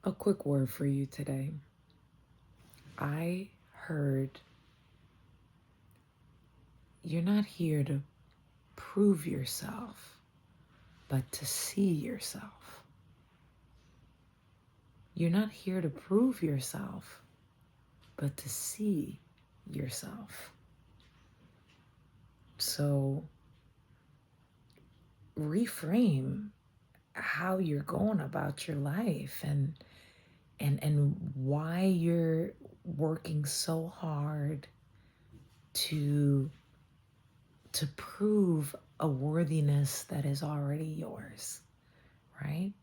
A quick word for you today. I heard you're not here to prove yourself, but to see yourself. You're not here to prove yourself, but to see yourself. So reframe how you're going about your life and why you're working so hard to prove a worthiness that is already yours, right?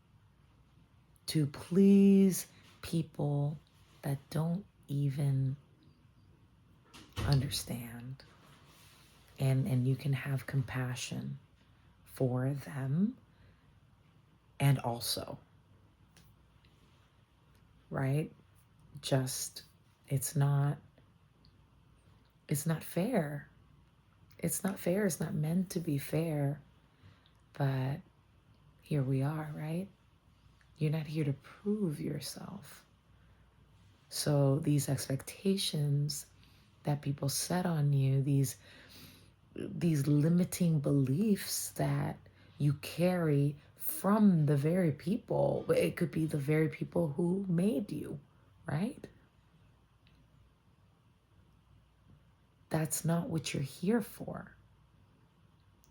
To please people that don't even understand. And you can have compassion for them and also, right? Just it's not fair. It's not fair. It's not meant to be fair. But here we are, right? You're not here to prove yourself. So these expectations that people set on you, these limiting beliefs that you carry from the very people, it could be the very people who made you, right? That's not what you're here for.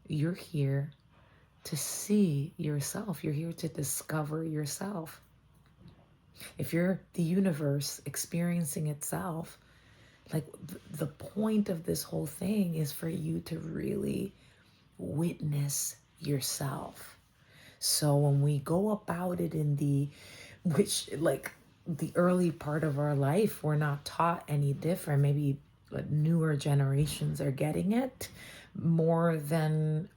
You're here to see yourself. You're here to discover yourself. If you're the universe experiencing itself, like the point of this whole thing is for you to really witness yourself. So when we go about it in the early part of our life, we're not taught any different. Maybe newer generations are getting it more than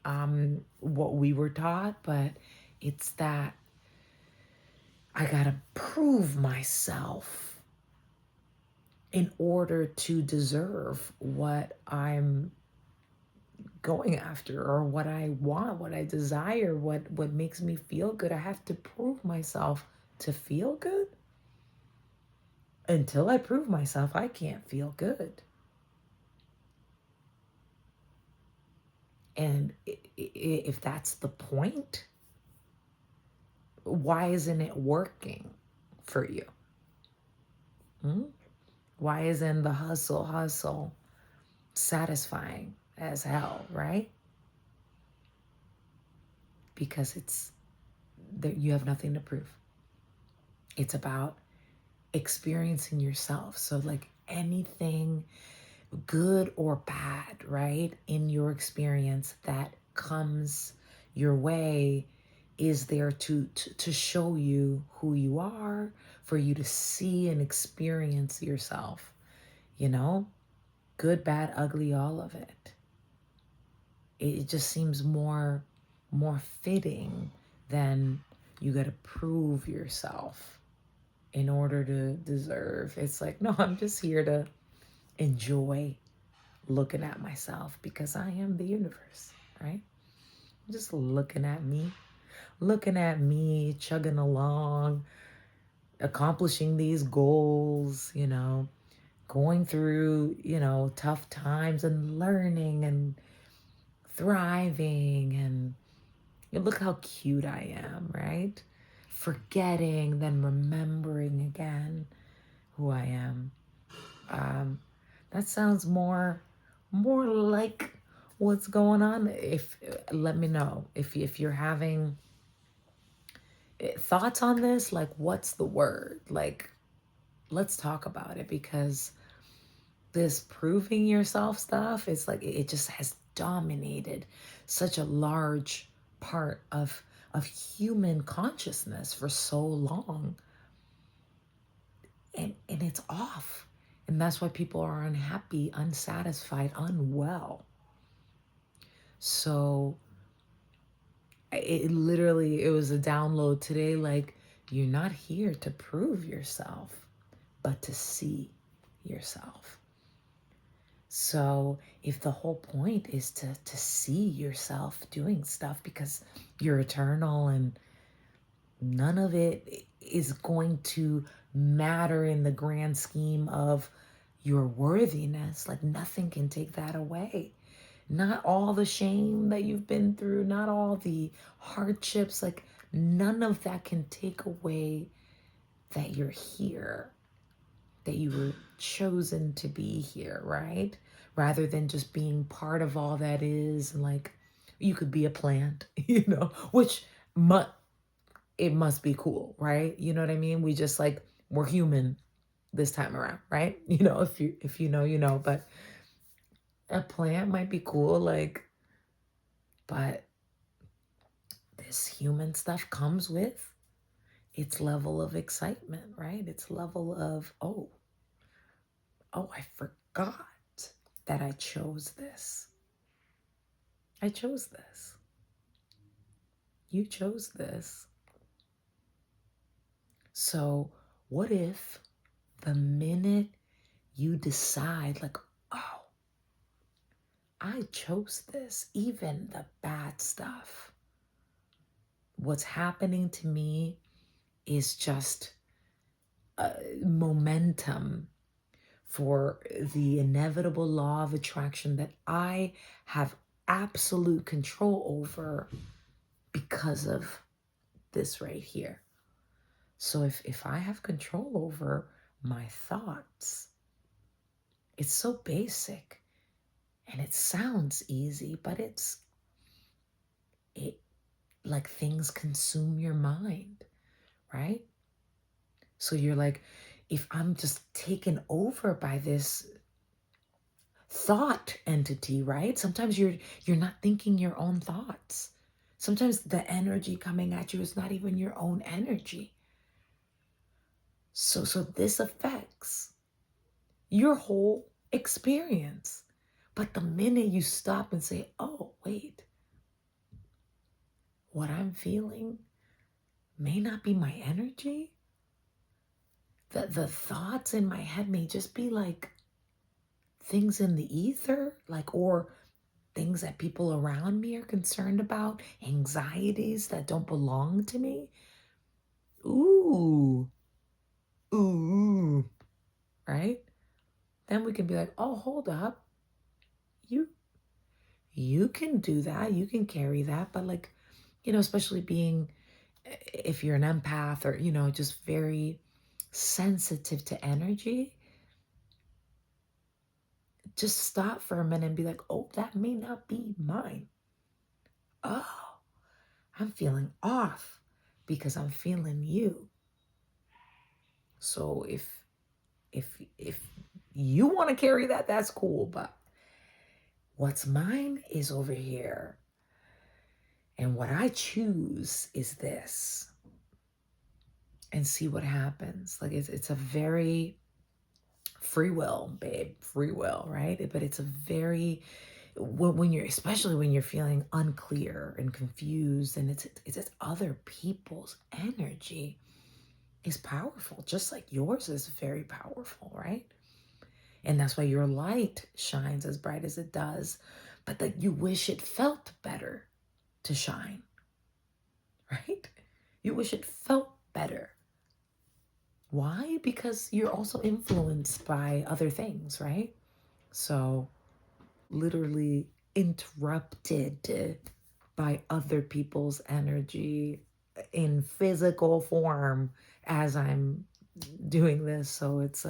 what we were taught, but it's that I gotta prove myself in order to deserve what I'm going after or what I want, what I desire, what makes me feel good. I have to prove myself to feel good. Until I prove myself, I can't feel good. And if that's the point, why isn't it working for you? Why isn't the hustle satisfying as hell, right? Because it's that you have nothing to prove. It's about experiencing yourself. So like anything good or bad, right, in your experience that comes your way is there to show you who you are, for you to see and experience yourself, you know, good, bad, ugly, all of it. It just seems more fitting than you got to prove yourself in order to deserve. It's like, no, I'm just here to enjoy looking at myself because I am the universe, right? Just looking at me, chugging along, accomplishing these goals, going through, tough times and learning and thriving. And look how cute I am, right? Forgetting, then remembering again who I am. That sounds more like what's going on. If let me know if you're having thoughts on this, like what's the word? Like let's talk about it, because this proving yourself stuff, it's like it just has dominated such a large part of human consciousness for so long. And it's off. And that's why people are unhappy, unsatisfied, unwell. So it was a download today. Like, you're not here to prove yourself, but to see yourself. So if the whole point is to see yourself doing stuff because you're eternal and none of it is going to matter in the grand scheme of your worthiness. Like nothing can take that away. Not all the shame that you've been through, not all the hardships, like none of that can take away that you're here, that you were chosen to be here, right? Rather than just being part of all that is, and like you could be a plant, which mu- it must be cool, right? You know what I mean? We just like we're human this time around, right? If you know, you know, but a plant might be cool, like, but this human stuff comes with its level of excitement, right? Its level of, oh, I forgot that I chose this. I chose this. You chose this. So, what if the minute you decide, like, oh, I chose this, even the bad stuff, what's happening to me is just momentum for the inevitable law of attraction that I have absolute control over because of this right here. So if I have control over my thoughts, it's so basic and it sounds easy, but it like things consume your mind, right? So you're like, if I'm just taken over by this thought entity, right? Sometimes you're not thinking your own thoughts. Sometimes the energy coming at you is not even your own energy. So this affects your whole experience. But the minute you stop and say, "Oh, wait. What I'm feeling may not be my energy. The thoughts in my head may just be like things in the ether, like or things that people around me are concerned about, anxieties that don't belong to me." Ooh, ooh, right? Then we can be like, "Oh, hold up. You you can do that. You can carry that." But like, especially being if you're an empath or, just very sensitive to energy, just stop for a minute and be like, "Oh, that may not be mine. Oh, I'm feeling off because I'm feeling you." So if you want to carry that, that's cool. But what's mine is over here. And what I choose is this. And see what happens. Like it's a very free will, babe, free will, right? But it's a very when you're especially when you're feeling unclear and confused, and it's other people's energy is powerful, just like yours is very powerful, right? And that's why your light shines as bright as it does, but that you wish it felt better to shine, right? You wish it felt better. Why? Because you're also influenced by other things, right? So, literally interrupted by other people's energy in physical form as I'm doing this. So it's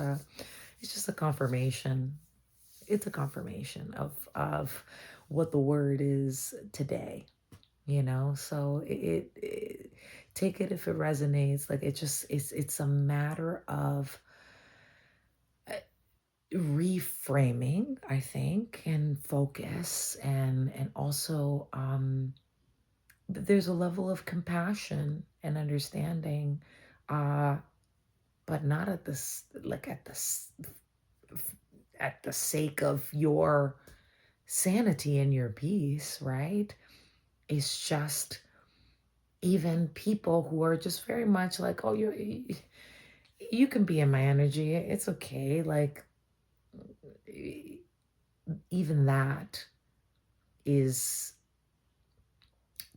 just a confirmation. It's a confirmation of what the word is today. So it take it if it resonates. Like it's a matter of reframing, I think, and focus, and also there's a level of compassion and understanding, uh but not at this like at the sake of your sanity and your peace, right? It's just even people who are just very much like, "Oh, you can be in my energy, it's okay." Like even that is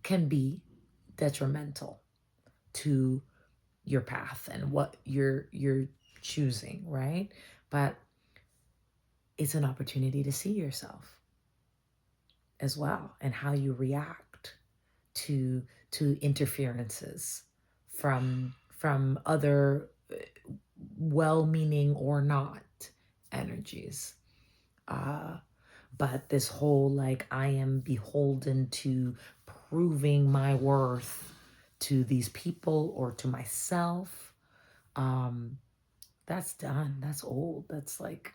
can be detrimental to your path and what you're choosing, right? But it's an opportunity to see yourself as well and how you react to interferences from other well-meaning or not energies. But this whole like I am beholden to proving my worth to these people or to myself, that's done. That's old. That's like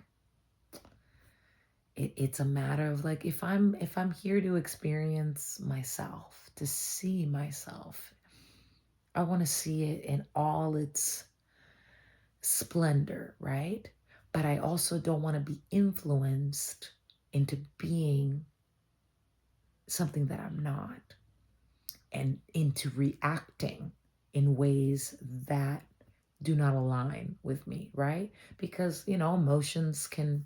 it's a matter of like if I'm here to experience myself, to see myself, I want to see it in all its splendor, right? But I also don't want to be influenced into being something that I'm not and into reacting in ways that do not align with me, right? Because, emotions can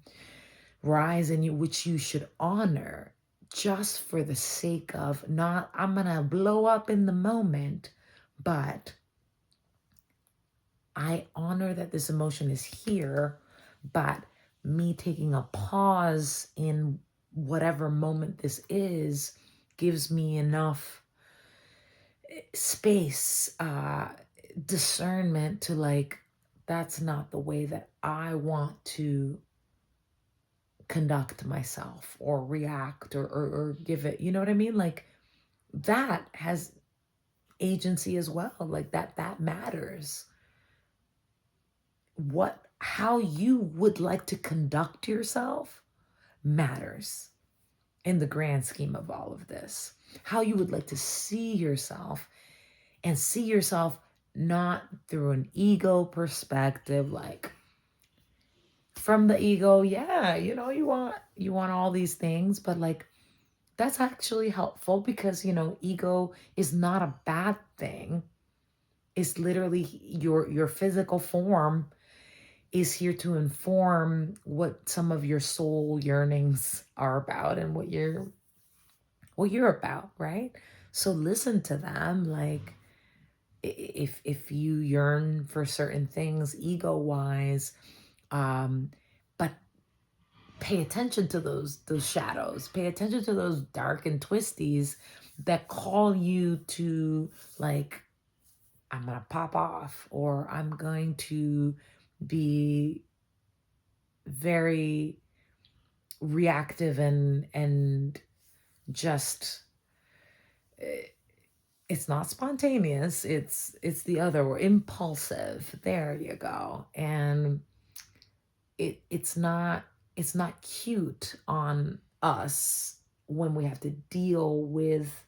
rise in you, which you should honor just for the sake of not, I'm going to blow up in the moment, but I honor that this emotion is here, but me taking a pause in whatever moment this is gives me enough space, discernment to like, that's not the way that I want to conduct myself or react or give it, you know what I mean? Like that has agency as well. Like that matters. How you would like to conduct yourself matters in the grand scheme of all of this. How you would like to see yourself and see yourself not through an ego perspective, like from the ego, yeah, you want all these things, but like that's actually helpful because ego is not a bad thing. It's literally your physical form is here to inform what some of your soul yearnings are about and what you're about, right? So listen to them. Like if you yearn for certain things ego wise, but pay attention to those shadows, pay attention to those dark and twisties that call you to like, I'm gonna pop off, or I'm going to be very reactive and just it's not spontaneous, it's the other word, impulsive. There you go. And it's not cute on us when we have to deal with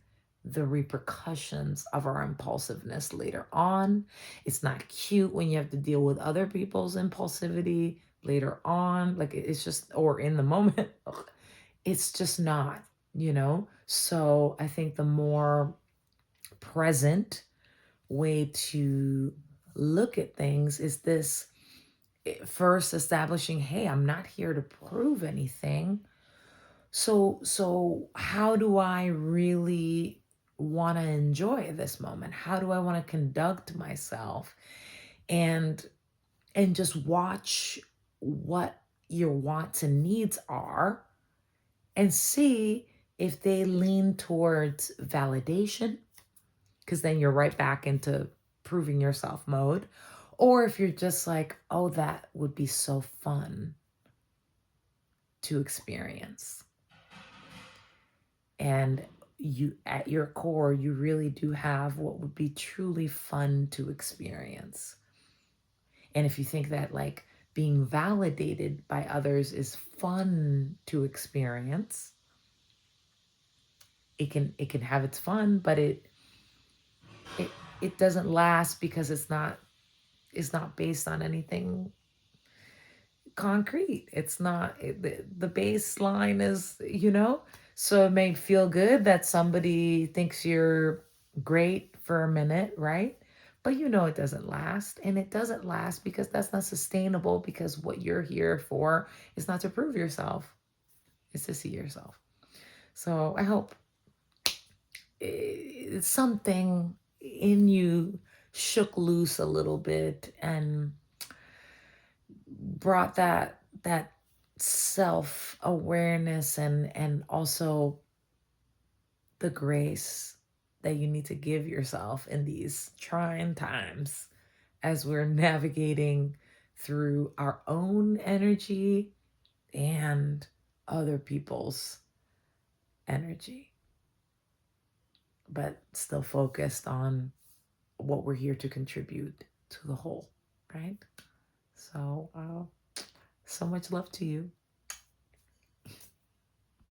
the repercussions of our impulsiveness later on. It's not cute when you have to deal with other people's impulsivity later on. Like it's just, or in the moment, it's just not, So I think the more present way to look at things is this: first establishing, hey, I'm not here to prove anything. So how do I really want to enjoy this moment? How do I want to conduct myself? And just watch what your wants and needs are and see if they lean towards validation, because then you're right back into proving yourself mode. Or if you're just like, oh, that would be so fun to experience. And you, at your core, you really do have what would be truly fun to experience. And if you think that like being validated by others is fun to experience, it can have its fun, but it it doesn't last because it's not based on anything concrete. It's not the baseline is, so it may feel good that somebody thinks you're great for a minute, right? But it doesn't last. And it doesn't last because that's not sustainable, because what you're here for is not to prove yourself, it's to see yourself. So I hope it's something in you shook loose a little bit and brought that self-awareness and also the grace that you need to give yourself in these trying times as we're navigating through our own energy and other people's energy, but still focused on what we're here to contribute to the whole, right? So, so much love to you.